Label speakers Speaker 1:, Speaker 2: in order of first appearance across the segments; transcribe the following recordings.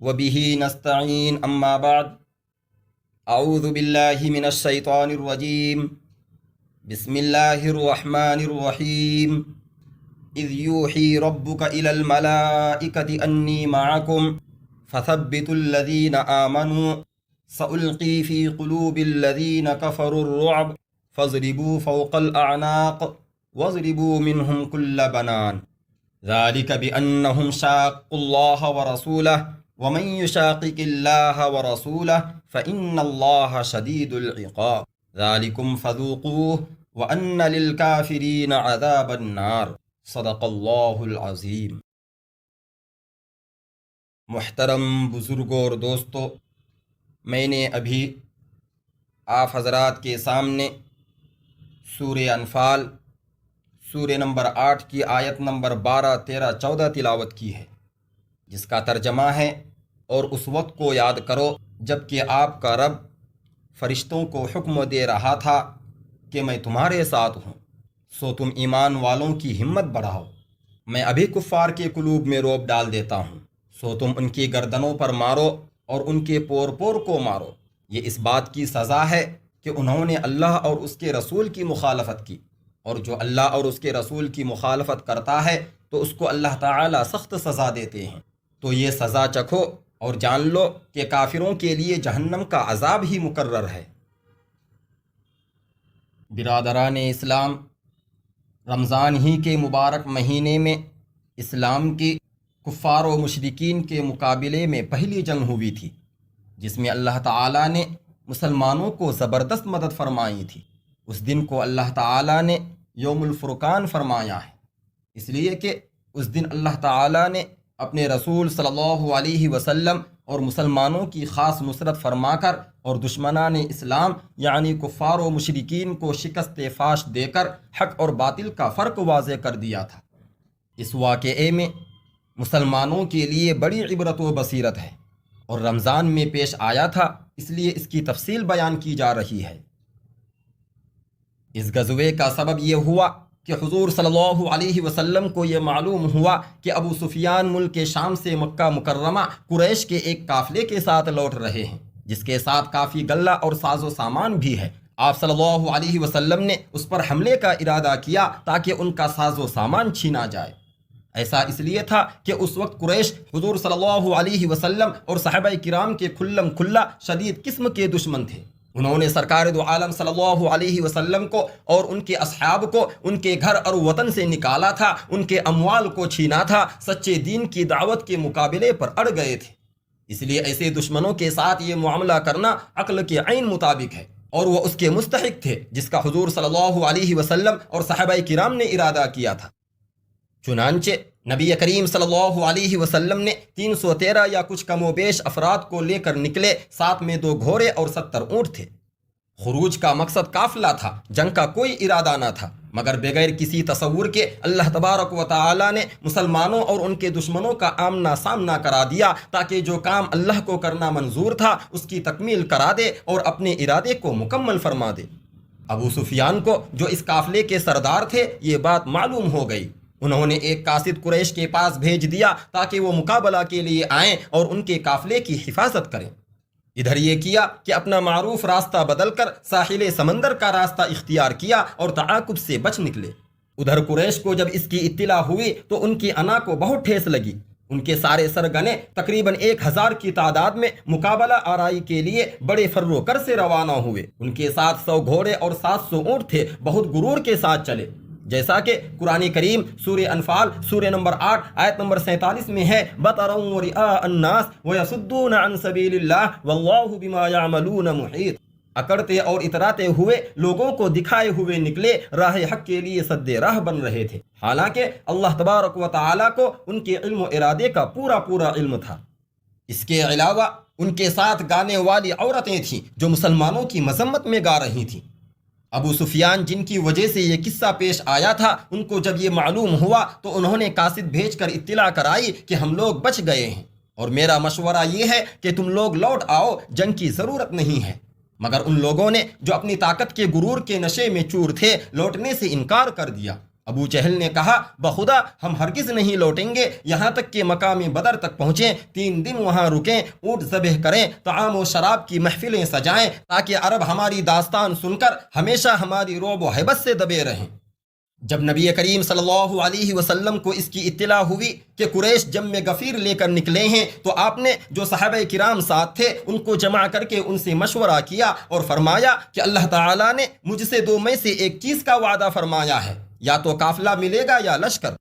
Speaker 1: وبه نستعين أما بعد أعوذ بالله من الشيطان الرجيم بسم الله الرحمن الرحيم إذ يوحي ربك إلى الملائكة أني معكم فثبتوا الذين آمنوا سألقي في قلوب الذين كفروا الرعب فاضربوا فوق الأعناق واضربوا منهم كل بنان ذلك بأنهم شاقوا الله ورسوله ومن يشاقق الله ورسوله فإن الله شديد العقاب ذلكم فذوقوه وأن للكافرين عذاب النار صدق اللہ العظیم۔ محترم بزرگوں اور دوستو، میں نے ابھی آپ حضرات کے سامنے سورہ انفال سورہ نمبر 8 کی آیت نمبر 12، 13، 14 تلاوت کی ہے، جس کا ترجمہ ہے اور اس وقت کو یاد کرو جب کہ آپ کا رب فرشتوں کو حکم دے رہا تھا کہ میں تمہارے ساتھ ہوں، سو تم ایمان والوں کی ہمت بڑھاؤ، میں ابھی کفار کے قلوب میں رعب ڈال دیتا ہوں، سو تم ان کی گردنوں پر مارو اور ان کے پور پور کو مارو۔ یہ اس بات کی سزا ہے کہ انہوں نے اللہ اور اس کے رسول کی مخالفت کی، اور جو اللہ اور اس کے رسول کی مخالفت کرتا ہے تو اس کو اللہ تعالی سخت سزا دیتے ہیں۔ تو یہ سزا چکھو اور جان لو کہ کافروں کے لیے جہنم کا عذاب ہی مقرر ہے۔ برادران اسلام، رمضان ہی کے مبارک مہینے میں اسلام کی کفار و مشرکین کے مقابلے میں پہلی جنگ ہوئی تھی، جس میں اللہ تعالیٰ نے مسلمانوں کو زبردست مدد فرمائی تھی۔ اس دن کو اللہ تعالیٰ نے یوم الفرقان فرمایا ہے، اس لیے کہ اس دن اللہ تعالیٰ نے اپنے رسول صلی اللہ علیہ وسلم اور مسلمانوں کی خاص نصرت فرما کر اور دشمنان اسلام یعنی کفار و مشرکین کو شکست فاش دے کر حق اور باطل کا فرق واضح کر دیا تھا۔ اس واقعے میں مسلمانوں کے لیے بڑی عبرت و بصیرت ہے اور رمضان میں پیش آیا تھا، اس لیے اس کی تفصیل بیان کی جا رہی ہے۔ اس غزوے کا سبب یہ ہوا کہ حضور صلی اللہ علیہ وسلم کو یہ معلوم ہوا کہ ابو سفیان ملک شام سے مکہ مکرمہ قریش کے ایک قافلے کے ساتھ لوٹ رہے ہیں، جس کے ساتھ کافی غلہ اور ساز و سامان بھی ہے۔ آپ صلی اللہ علیہ وسلم نے اس پر حملے کا ارادہ کیا تاکہ ان کا ساز و سامان چھینا جائے۔ ایسا اس لیے تھا کہ اس وقت قریش حضور صلی اللہ علیہ وسلم اور صحابہ کرام کے کھلم کھلا شدید قسم کے دشمن تھے۔ انہوں نے سرکار دو عالم صلی اللہ علیہ وسلم کو اور ان کے اصحاب کو ان کے گھر اور وطن سے نکالا تھا، ان کے اموال کو چھینا تھا، سچے دین کی دعوت کے مقابلے پر اڑ گئے تھے۔ اس لیے ایسے دشمنوں کے ساتھ یہ معاملہ کرنا عقل کے عین مطابق ہے، اور وہ اس کے مستحق تھے جس کا حضور صلی اللہ علیہ وسلم اور صحابہ کرام نے ارادہ کیا تھا۔ چنانچہ نبی کریم صلی اللہ علیہ وسلم نے 313 یا کچھ کم و بیش افراد کو لے کر نکلے، ساتھ میں 2 گھوڑے اور 70 اونٹ تھے۔ خروج کا مقصد قافلہ تھا، جنگ کا کوئی ارادہ نہ تھا، مگر بغیر کسی تصور کے اللہ تبارک و تعالی نے مسلمانوں اور ان کے دشمنوں کا آمنا سامنا کرا دیا تاکہ جو کام اللہ کو کرنا منظور تھا اس کی تکمیل کرا دے اور اپنے ارادے کو مکمل فرما دے۔ ابو سفیان کو جو اس قافلے کے سردار تھے یہ بات معلوم ہو گئی۔ انہوں نے ایک قاصد قریش کے پاس بھیج دیا تاکہ وہ مقابلہ کے لیے آئیں اور ان کے قافلے کی حفاظت کریں۔ ادھر یہ کیا کہ اپنا معروف راستہ بدل کر ساحل سمندر کا راستہ اختیار کیا اور تعاقب سے بچ نکلے۔ ادھر قریش کو جب اس کی اطلاع ہوئی تو ان کی انا کو بہت ٹھیس لگی۔ ان کے سارے سرگنے تقریباً 1000 کی تعداد میں مقابلہ آرائی کے لیے بڑے فرو کر سے روانہ ہوئے۔ ان کے ساتھ 100 گھوڑے اور 700 اونٹ تھے، بہت غرور کے ساتھ چلے، جیسا کہ قرآن کریم سورہ انفال سورہ نمبر 8 آیت نمبر 47 میں ہے، بَطَرًا وَرِئَاءَ النَّاسِ وَيَصُدُّونَ عَن سَبِيلِ اللَّهِ وَاللَّهُ بِمَا يَعْمَلُونَ مُحِيطٌ۔ اکڑتے اور اتراتے ہوئے لوگوں کو دکھائے ہوئے نکلے، راہ حق کے لیے سد راہ بن رہے تھے، حالانکہ اللہ تبارک و تعالیٰ کو ان کے علم و ارادے کا پورا علم تھا۔ اس کے علاوہ ان کے ساتھ گانے والی عورتیں تھیں جو مسلمانوں کی مذمت میں گا رہی تھیں۔ ابو سفیان جن کی وجہ سے یہ قصہ پیش آیا تھا، ان کو جب یہ معلوم ہوا تو انہوں نے قاصد بھیج کر اطلاع کرائی کہ ہم لوگ بچ گئے ہیں، اور میرا مشورہ یہ ہے کہ تم لوگ لوٹ آؤ، جنگ کی ضرورت نہیں ہے۔ مگر ان لوگوں نے جو اپنی طاقت کے غرور کے نشے میں چور تھے لوٹنے سے انکار کر دیا۔ ابو جہل نے کہا بخدا ہم ہرگز نہیں لوٹیں گے یہاں تک کہ مقام بدر تک پہنچیں، 3 دن وہاں رکیں، اونٹ ذبح کریں، طعام و شراب کی محفلیں سجائیں تاکہ عرب ہماری داستان سن کر ہمیشہ ہماری رعب و ہیبت سے دبے رہیں۔ جب نبی کریم صلی اللہ علیہ وسلم کو اس کی اطلاع ہوئی کہ قریش جم غفیر لے کر نکلے ہیں تو آپ نے جو صحابہ کرام ساتھ تھے ان کو جمع کر کے ان سے مشورہ کیا اور فرمایا کہ اللہ تعالیٰ نے مجھ سے 2 میں سے ایک چیز کا وعدہ فرمایا ہے، یا تو قافلہ ملے گا یا لشکر۔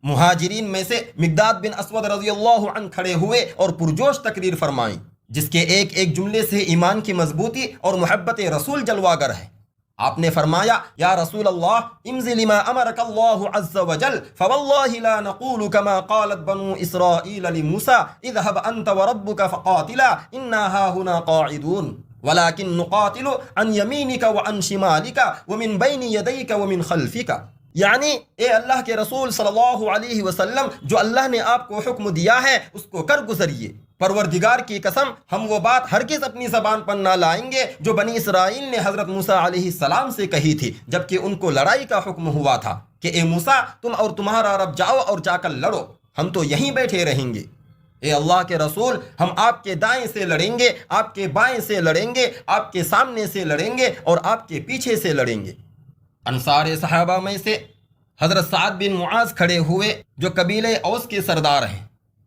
Speaker 1: مہاجرین میں سے مقداد بن اسود رضی اللہ عنہ کھڑے ہوئے اور پرجوش تقریر فرمائی، جس کے ایک ایک جملے سے ایمان کی مضبوطی اور محبت رسول جلوہ گر ہے۔ آپ نے فرمایا یا رسول اللہ امضِ لما امرک اللہ عز وجل فواللہ لا نقول كما قالت بنو اسرائیل لموسیٰ اذهب انت وربک فقاتلا انا هاہنا قاعدون ولكن نقاتل عن یمینک وعن شمالک ومن بین یدیک ومن خلفک۔ یعنی اے اللہ کے رسول صلی اللہ علیہ وسلم، جو اللہ نے آپ کو حکم دیا ہے اس کو کر گزریے۔ پروردگار کی قسم ہم وہ بات ہرگز اپنی زبان پر نہ لائیں گے جو بنی اسرائیل نے حضرت موسیٰ علیہ السلام سے کہی تھی جبکہ ان کو لڑائی کا حکم ہوا تھا کہ اے موسیٰ تم اور تمہارا رب جاؤ اور جا کر لڑو، ہم تو یہیں بیٹھے رہیں گے۔ اے اللہ کے رسول ہم آپ کے دائیں سے لڑیں گے، آپ کے بائیں سے لڑیں گے، آپ کے سامنے سے لڑیں گے اور آپ کے پیچھے سے لڑیں گے۔ انصار صحابہ میں سے حضرت سعد بن معاذ کھڑے ہوئے جو قبیلہ اوس کے سردار ہیں،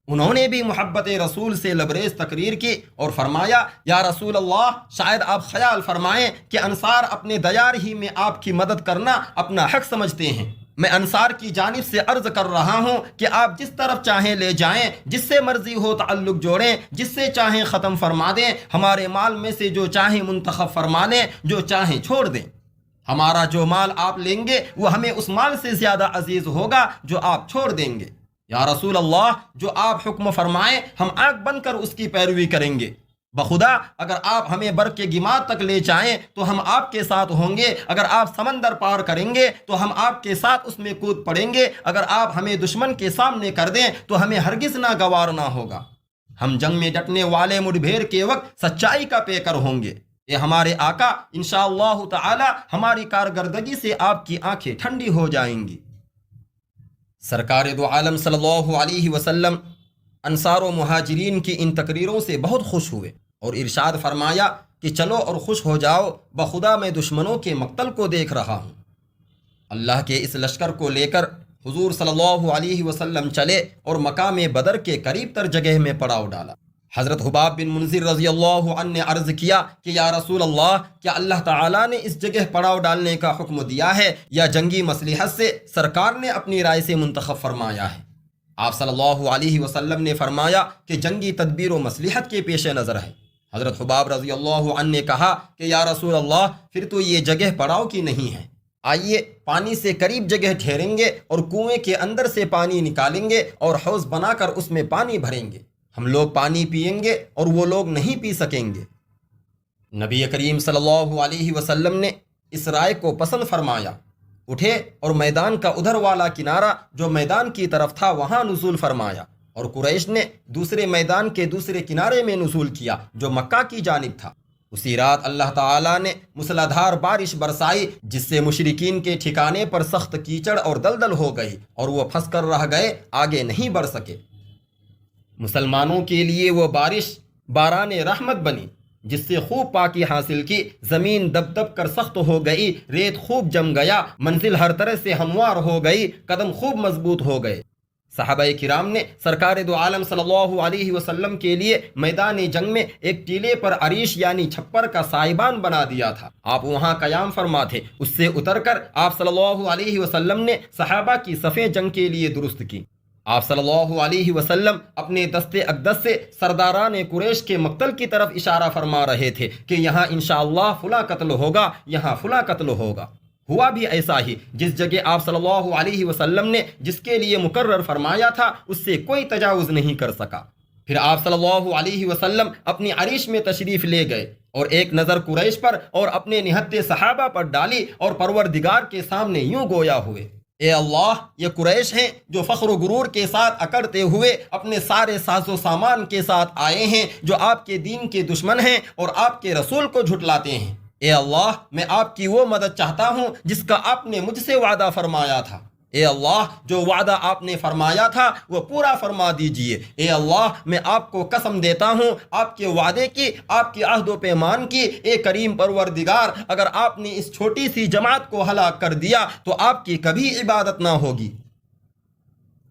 Speaker 1: انہوں نے بھی محبت رسول سے لبریز تقریر کی اور فرمایا یا رسول اللہ شاید آپ خیال فرمائیں کہ انصار اپنے دیار ہی میں آپ کی مدد کرنا اپنا حق سمجھتے ہیں۔ میں انصار کی جانب سے عرض کر رہا ہوں کہ آپ جس طرف چاہیں لے جائیں، جس سے مرضی ہو تعلق جوڑیں، جس سے چاہیں ختم فرما دیں، ہمارے مال میں سے جو چاہیں منتخب فرما لیں، جو چاہیں چھوڑ دیں۔ ہمارا جو مال آپ لیں گے وہ ہمیں اس مال سے زیادہ عزیز ہوگا جو آپ چھوڑ دیں گے۔ یا رسول اللہ جو آپ حکم فرمائیں ہم آنکھ بن کر اس کی پیروی کریں گے۔ بخدا اگر آپ ہمیں بر کے گماد تک لے جائیں تو ہم آپ کے ساتھ ہوں گے، اگر آپ سمندر پار کریں گے تو ہم آپ کے ساتھ اس میں کود پڑیں گے، اگر آپ ہمیں دشمن کے سامنے کر دیں تو ہمیں ہرگز ناگوار نہ ہوگا۔ ہم جنگ میں ڈٹنے والے مڈبھیڑ کے وقت سچائی کا پیکر ہوں گے۔ یہ ہمارے آقا انشاءاللہ تعالی ہماری کارکردگی سے آپ کی آنکھیں ٹھنڈی ہو جائیں گی۔ سرکار دو عالم صلی اللہ علیہ وسلم انصار و مہاجرین کی ان تقریروں سے بہت خوش ہوئے اور ارشاد فرمایا کہ چلو اور خوش ہو جاؤ، بخدا میں دشمنوں کے مقتل کو دیکھ رہا ہوں۔ اللہ کے اس لشکر کو لے کر حضور صلی اللہ علیہ وسلم چلے اور مقام بدر کے قریب تر جگہ میں پڑاؤ ڈالا۔ حضرت حباب بن منذر رضی اللہ عنہ نے عرض کیا کہ یا رسول اللہ کیا اللہ تعالیٰ نے اس جگہ پڑاؤ ڈالنے کا حکم دیا ہے یا جنگی مصلحت سے سرکار نے اپنی رائے سے منتخب فرمایا ہے؟ آپ صلی اللہ علیہ وسلم نے فرمایا کہ جنگی تدبیر و مصلحت کے پیش نظر ہے۔ حضرت حباب رضی اللہ عنہ نے کہا کہ یا رسول اللہ پھر تو یہ جگہ پڑاؤ کی نہیں ہے، آئیے پانی سے قریب جگہ ٹھہریں گے اور کنویں کے اندر سے پانی نکالیں گے اور حوض بنا کر اس میں پانی بھریں گے، ہم لوگ پانی پئیں گے اور وہ لوگ نہیں پی سکیں گے۔ نبی کریم صلی اللہ علیہ وسلم نے اس رائے کو پسند فرمایا، اٹھے اور میدان کا ادھر والا کنارہ جو میدان کی طرف تھا وہاں نزول فرمایا، اور قریش نے دوسرے میدان کے دوسرے کنارے میں نزول کیا جو مکہ کی جانب تھا۔ اسی رات اللہ تعالیٰ نے موسلادھار بارش برسائی جس سے مشرکین کے ٹھکانے پر سخت کیچڑ اور دلدل ہو گئی اور وہ پھنس کر رہ گئے، آگے نہیں بڑھ سکے۔ مسلمانوں کے لیے وہ بارش باران رحمت بنی جس سے خوب پاکی حاصل کی، زمین دب دب کر سخت ہو گئی، ریت خوب جم گیا، منزل ہر طرح سے ہموار ہو گئی، قدم خوب مضبوط ہو گئے۔ صحابہ کرام نے سرکار دو عالم صلی اللہ علیہ وسلم کے لیے میدان جنگ میں ایک ٹیلے پر عریش یعنی چھپر کا سائبان بنا دیا تھا، آپ وہاں قیام فرما تھے۔ اس سے اتر کر آپ صلی اللہ علیہ وسلم نے صحابہ کی صفیں جنگ کے لیے درست کی۔ آپ صلی اللہ علیہ وسلم اپنے دست اقدس سے سرداران قریش کے مقتل کی طرف اشارہ فرما رہے تھے کہ یہاں انشاءاللہ فلاں قتل ہوگا، یہاں فلاں قتل ہوگا۔ ہوا بھی ایسا ہی، جس جگہ آپ صلی اللہ علیہ وسلم نے جس کے لیے مقرر فرمایا تھا اس سے کوئی تجاوز نہیں کر سکا۔ پھر آپ صلی اللہ علیہ وسلم اپنی عریش میں تشریف لے گئے اور ایک نظر قریش پر اور اپنے نہتے صحابہ پر ڈالی اور پروردگار کے سامنے یوں گویا ہوئے، اے اللہ یہ قریش ہیں جو فخر و غرور کے ساتھ اکڑتے ہوئے اپنے سارے ساز و سامان کے ساتھ آئے ہیں، جو آپ کے دین کے دشمن ہیں اور آپ کے رسول کو جھٹلاتے ہیں۔ اے اللہ میں آپ کی وہ مدد چاہتا ہوں جس کا آپ نے مجھ سے وعدہ فرمایا تھا۔ اے اللہ جو وعدہ آپ نے فرمایا تھا وہ پورا فرما دیجئے۔ اے اللہ میں آپ کو قسم دیتا ہوں آپ کے وعدے کی، آپ کے عہد و پیمان کی، اے کریم پروردگار اگر آپ نے اس چھوٹی سی جماعت کو ہلاک کر دیا تو آپ کی کبھی عبادت نہ ہوگی۔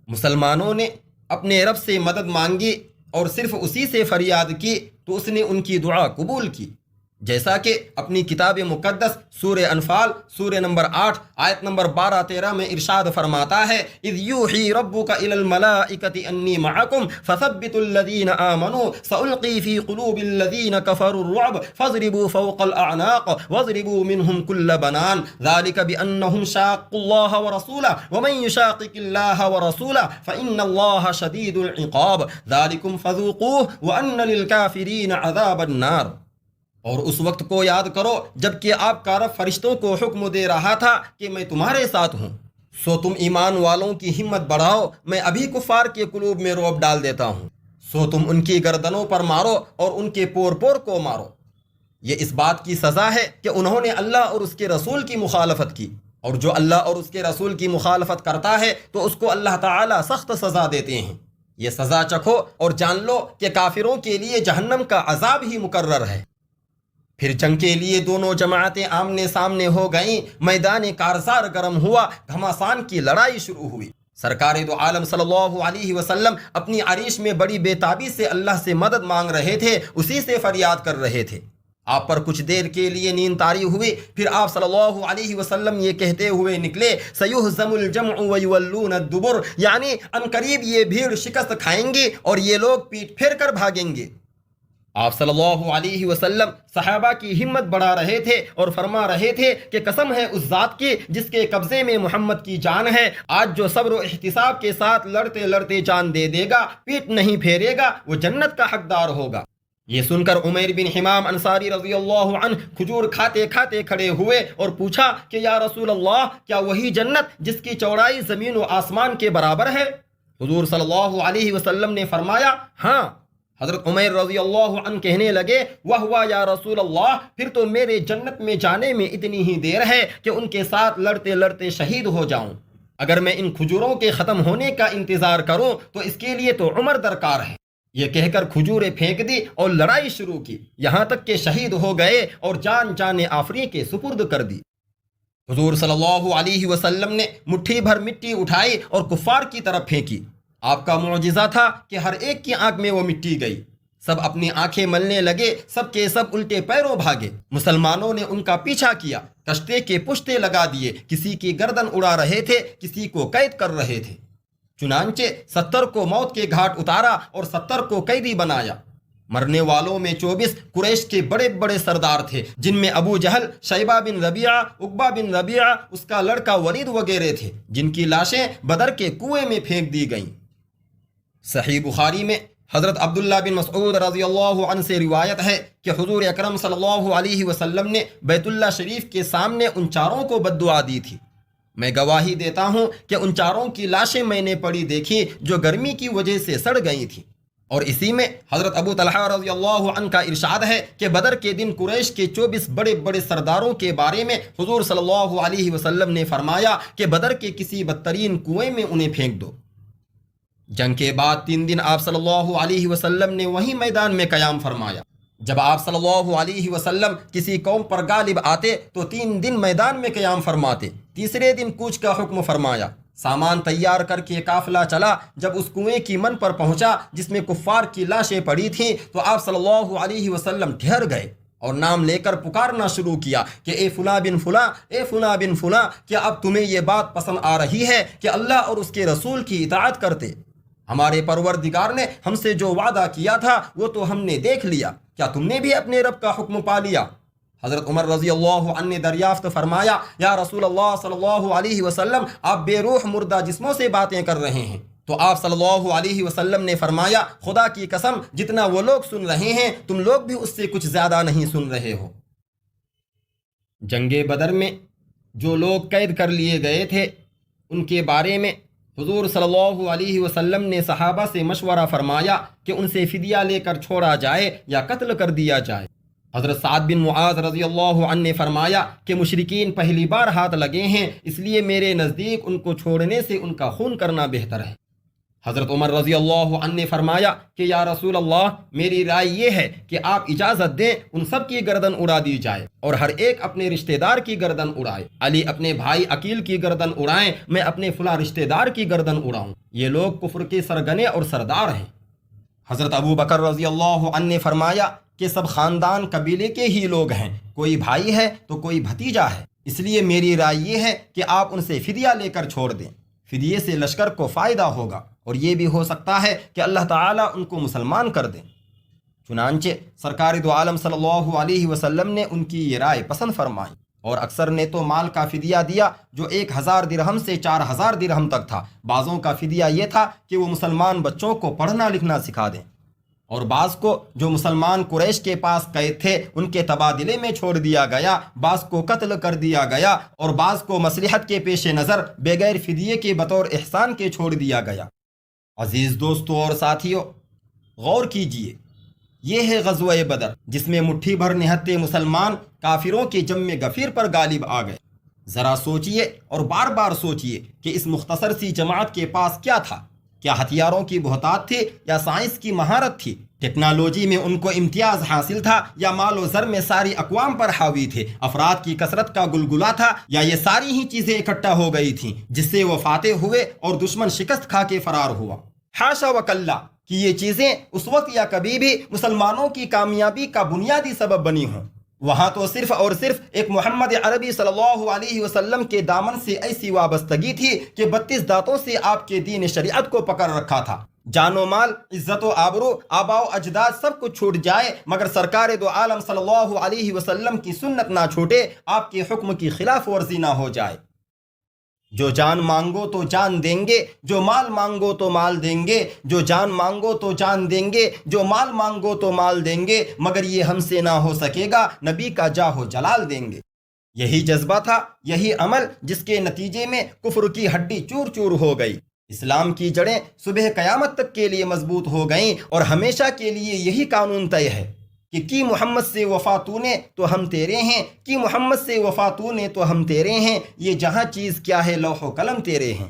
Speaker 1: مسلمانوں نے اپنے رب سے مدد مانگی اور صرف اسی سے فریاد کی تو اس نے ان کی دعا قبول کی، جیسا کہ اپنی کتاب مقدس سورہ انفال سورہ نمبر 8 آیت نمبر 12-13 میں ارشاد فرماتا ہے، اذ یوحی ربک الی الملائکۃ انی معکم فثبتوا الذین آمنوا سألقی فی قلوب الذین کفروا الرعب فاضربوا فوق الاعناق واضربوا منهم کل بنان ذلک بانہم شاقوا اللہ ورسولہ ومن یشاقق اللہ ورسولہ فإن اللہ شدید العقاب ذلکم فذوقوہ وان للکافرین عذاب النار۔ اور اس وقت کو یاد کرو جب کہ آپ کا رب فرشتوں کو حکم دے رہا تھا کہ میں تمہارے ساتھ ہوں، سو تم ایمان والوں کی ہمت بڑھاؤ، میں ابھی کفار کے قلوب میں رعب ڈال دیتا ہوں، سو تم ان کی گردنوں پر مارو اور ان کے پور پور کو مارو۔ یہ اس بات کی سزا ہے کہ انہوں نے اللہ اور اس کے رسول کی مخالفت کی، اور جو اللہ اور اس کے رسول کی مخالفت کرتا ہے تو اس کو اللہ تعالی سخت سزا دیتے ہیں۔ یہ سزا چکھو اور جان لو کہ کافروں کے لیے جہنم کا عذاب ہی مقرر ہے۔ پھر جنگ کے لیے دونوں جماعتیں آمنے سامنے ہو گئیں، میدان کارزار گرم ہوا، گھمسان کی لڑائی شروع ہوئی۔ سرکار دو عالم صلی اللہ علیہ وسلم اپنی عریش میں بڑی بے تابی سے اللہ سے مدد مانگ رہے تھے، اسی سے فریاد کر رہے تھے۔ آپ پر کچھ دیر کے لیے نیند طاری ہوئی، پھر آپ صلی اللہ علیہ وسلم یہ کہتے ہوئے نکلے، سَيُهْزَمُ الْجَمْعُ وَيُوَلُّونَ الدُّبُرَ، یعنی عنقریب یہ بھیڑ شکست کھائیں گی اور یہ لوگ پیٹ پھیر کر بھاگیں گے۔ آپ صلی اللہ علیہ وسلم صحابہ کی ہمت بڑھا رہے تھے اور فرما رہے تھے کہ قسم ہے اس ذات کی جس کے قبضے میں محمد کی جان ہے، آج جو صبر و احتساب کے ساتھ لڑتے لڑتے جان دے دے گا، پیٹ نہیں پھیرے گا، وہ جنت کا حقدار ہوگا۔ یہ سن کر عمیر بن حمام انصاری رضی اللہ عنہ کھجور کھاتے کھاتے کھڑے ہوئے اور پوچھا کہ یا رسول اللہ، کیا وہی جنت جس کی چوڑائی زمین و آسمان کے برابر ہے؟ حضور صلی اللہ علیہ وسلم نے فرمایا ہاں۔ حضرت عمیر رضی اللہ عنہ کہنے لگے، واہ یا رسول اللہ، پھر تو میرے جنت میں جانے میں اتنی ہی دیر ہے کہ ان کے ساتھ لڑتے لڑتے شہید ہو جاؤں۔ اگر میں ان کھجوروں کے ختم ہونے کا انتظار کروں تو اس کے لیے تو عمر درکار ہے۔ یہ کہہ کر کھجوریں پھینک دی اور لڑائی شروع کی، یہاں تک کہ شہید ہو گئے اور جان آفری کے سپرد کر دی۔ حضور صلی اللہ علیہ وسلم نے مٹھی بھر مٹی اٹھائی اور کفار کی طرف پھینکی۔ آپ کا معجزہ تھا کہ ہر ایک کی آنکھ میں وہ مٹی گئی، سب اپنی آنکھیں ملنے لگے، سب کے سب الٹے پیروں بھاگے۔ مسلمانوں نے ان کا پیچھا کیا، کشتے کے پشتے لگا دیے، کسی کی گردن اڑا رہے تھے، کسی کو قید کر رہے تھے۔ چنانچہ 70 کو موت کے گھاٹ اتارا اور 70 کو قیدی بنایا۔ مرنے والوں میں 24 قریش کے بڑے بڑے سردار تھے، جن میں ابو جہل، شیبہ بن ربیعہ، عقبہ بن ربیعہ، اس کا لڑکا ولید وغیرہ تھے، جن کی لاشیں بدر کے کنویں میں پھینک دی گئیں۔ صحیح بخاری میں حضرت عبداللہ بن مسعود رضی اللہ عنہ سے روایت ہے کہ حضور اکرم صلی اللہ علیہ وسلم نے بیت اللہ شریف کے سامنے ان چاروں کو بد دعا دی تھی۔ میں گواہی دیتا ہوں کہ ان چاروں کی لاشیں میں نے پڑی دیکھی جو گرمی کی وجہ سے سڑ گئی تھیں۔ اور اسی میں حضرت ابو طلحہ رضی اللہ عنہ کا ارشاد ہے کہ بدر کے دن قریش کے 24 بڑے بڑے سرداروں کے بارے میں حضور صلی اللہ علیہ وسلم نے فرمایا کہ بدر کے کسی بدترین کنویں میں انہیں پھینک دو۔ جنگ کے بعد 3 دن آپ صلی اللہ علیہ وسلم نے وہی میدان میں قیام فرمایا۔ جب آپ صلی اللہ علیہ وسلم کسی قوم پر غالب آتے تو 3 دن میدان میں قیام فرماتے، تیسرے دن کوچ کا حکم فرمایا۔ سامان تیار کر کے قافلہ چلا، جب اس کنویں کی من پر پہنچا جس میں کفار کی لاشیں پڑی تھیں تو آپ صلی اللہ علیہ وسلم ٹھہر گئے اور نام لے کر پکارنا شروع کیا کہ اے فلاں بن فلاں، اے فلاں بن فلاں، کیا اب تمہیں یہ بات پسند آ رہی ہے کہ اللہ اور اس کے رسول کی اطاعت کرتے؟ ہمارے پروردگار نے ہم سے جو وعدہ کیا تھا وہ تو ہم نے دیکھ لیا، کیا تم نے بھی اپنے رب کا حکم پا لیا؟ حضرت عمر رضی اللہ عنہ نے دریافت فرمایا، یا رسول اللہ صلی اللہ علیہ وسلم، آپ بے روح مردہ جسموں سے باتیں کر رہے ہیں۔ تو آپ صلی اللہ علیہ وسلم نے فرمایا، خدا کی قسم جتنا وہ لوگ سن رہے ہیں تم لوگ بھی اس سے کچھ زیادہ نہیں سن رہے ہو۔ جنگ بدر میں جو لوگ قید کر لیے گئے تھے ان کے بارے میں حضور صلی اللہ علیہ وسلم نے صحابہ سے مشورہ فرمایا کہ ان سے فدیہ لے کر چھوڑا جائے یا قتل کر دیا جائے۔ حضرت سعد بن معاذ رضی اللہ عنہ نے فرمایا کہ مشرکین پہلی بار ہاتھ لگے ہیں، اس لیے میرے نزدیک ان کو چھوڑنے سے ان کا خون کرنا بہتر ہے۔ حضرت عمر رضی اللہ عنہ نے فرمایا کہ یا رسول اللہ، میری رائے یہ ہے کہ آپ اجازت دیں ان سب کی گردن اڑا دی جائے اور ہر ایک اپنے رشتہ دار کی گردن اڑائے۔ علی اپنے بھائی عقیل کی گردن اڑائیں، میں اپنے فلاں رشتہ دار کی گردن اڑاؤں، یہ لوگ کفر کے سرگنے اور سردار ہیں۔ حضرت ابو بکر رضی اللہ عنہ نے فرمایا کہ سب خاندان قبیلے کے ہی لوگ ہیں، کوئی بھائی ہے تو کوئی بھتیجا ہے، اس لیے میری رائے یہ ہے کہ آپ ان سے فدیہ لے کر چھوڑ دیں، فدیے سے لشکر کو فائدہ ہوگا اور یہ بھی ہو سکتا ہے کہ اللہ تعالیٰ ان کو مسلمان کر دیں۔ چنانچہ سرکار دو عالم صلی اللہ علیہ وسلم نے ان کی یہ رائے پسند فرمائی، اور اکثر نے تو مال کا فدیہ دیا جو 1000 درہم سے 4000 درہم تک تھا۔ بعضوں کا فدیہ یہ تھا کہ وہ مسلمان بچوں کو پڑھنا لکھنا سکھا دیں، اور بعض کو جو مسلمان قریش کے پاس قید تھے ان کے تبادلے میں چھوڑ دیا گیا، بعض کو قتل کر دیا گیا، اور بعض کو مصلحت کے پیش نظر بغیر فدیے کے بطور احسان کے چھوڑ دیا گیا۔ عزیز دوستوں اور ساتھیوں، غور کیجئے، یہ ہے غزوہ بدر، جس میں مٹھی بھر نہتے مسلمان کافروں کے جم غفیر پر غالب آ گئے۔ ذرا سوچئے اور بار بار سوچئے کہ اس مختصر سی جماعت کے پاس کیا تھا؟ کیا ہتھیاروں کی بہتات تھی یا سائنس کی مہارت تھی؟ ٹیکنالوجی میں ان کو امتیاز حاصل تھا یا مال و زر میں ساری اقوام پر حاوی تھے؟ افراد کی کثرت کا گلگلا تھا یا یہ ساری ہی چیزیں اکٹھا ہو گئی تھیں جس سے وہ فاتح ہوئے اور دشمن شکست کھا کے فرار ہوا؟ حاشا وکلا کہ یہ چیزیں اس وقت یا کبھی بھی مسلمانوں کی کامیابی کا بنیادی سبب بنی ہوں۔ وہاں تو صرف اور صرف ایک محمد عربی صلی اللہ علیہ وسلم کے دامن سے ایسی وابستگی تھی کہ 32 دانتوں سے آپ کے دین شریعت کو پکڑ رکھا تھا۔ جان و مال، عزت و آبرو، آبا و اجداد سب کچھ چھوٹ جائے مگر سرکار دو عالم صلی اللہ علیہ وسلم کی سنت نہ چھوٹے، آپ کے حکم کی خلاف ورزی نہ ہو جائے۔ جو جان مانگو تو جان دیں گے، جو مال مانگو تو مال دیں گے، جو جان مانگو تو جان دیں گے، جو مال مانگو تو مال دیں گے، مگر یہ ہم سے نہ ہو سکے گا، نبی کا جاہ و جلال دیں گے۔ یہی جذبہ تھا، یہی عمل جس کے نتیجے میں کفر کی ہڈی چور چور ہو گئی، اسلام کی جڑیں صبح قیامت تک کے لیے مضبوط ہو گئیں، اور ہمیشہ کے لیے یہی قانون طے ہے کہ کی محمد سے وفا تو نے تو ہم تیرے ہیں، کی محمد سے وفا تو نے تو ہم تیرے ہیں، یہ جہاں چیز کیا ہے لوح و قلم تیرے ہیں۔